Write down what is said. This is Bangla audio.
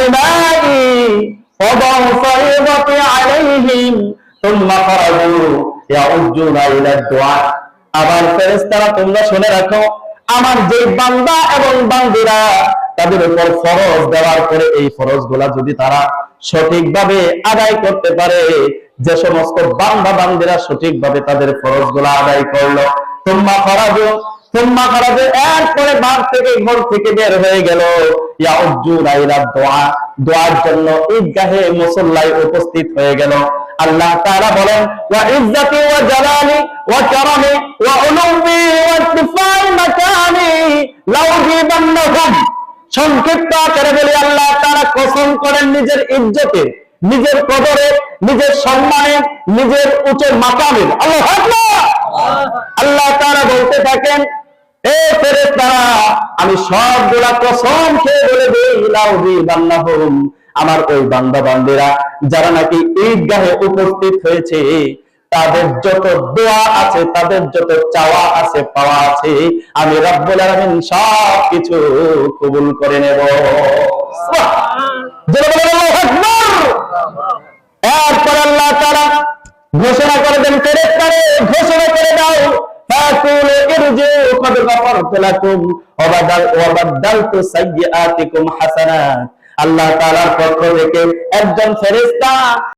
الماء قضوا فريضة عليهم ثم خرجوا يعجون إلى الدعاء আবার ফেরেশতারা তোমরা শুনে রাখো আমার যে বান্দা এবং বান্দীরা তাদের উপর ফরজ দেওয়ার পরে এই ফরজগুলা যদি তারা সঠিকভাবে আদায় করতে পারে, যে সমস্ত বান্দা বান্দীরা সঠিকভাবে তাদের ফরজগুলা আদায় করলো, এরপরে বাড়ি থেকে ঘর থেকে বের হয়ে গেল, ইয়াউজ্জুনা ইলা দুআ, দোয়ার জন্য ঈদগাহে মুসল্লায় উপস্থিত হয়ে গেল। আল্লাহ তাআলা বলেন ওয়া ইজ্জতি ওয়া জালালি ওয়া কারামি ওয়া উলুমি ওয়া ইরতিফাই মাকানি লাউযিবান্নাহুম। সংক্ষিপ্ত আকারে বলি আল্লাহ তাআলা কসম করেন নিজের ইজ্জতে, নিজের কদরে, নিজের সম্মানে, নিজের উচ্চ মাকামে। আল্লাহু আকবার। আল্লাহ তাআলা বলতে থাকেন এ ফেরেশতারা আমি সবগুলা কসম খেয়ে বলে দেই লাউযিবান্নাহুম, আমার ওই বান্দা বান্দিরা যারা নাকি ঈদগাহে উপস্থিত হয়েছে তাদের যত দোয়া আছে, তাদের যত চাওয়া আছে, পাওয়া আছে, আমি রব্বুল আলামিন সব কিছু কবুল করে নেব। এরপর আল্লাহ তাআলা ঘোষণা করে দেন ফেরেশতারে ঘোষণা করে দাও ফাকুল ইরজিউ ক্বাদ গাফারতু লাকুম ওয়া বাদদালতু সাইয়্যাতিকুম হাসানাত। আল্লাহ তাআলার পক্ষ থেকে একজন ফেরেশতা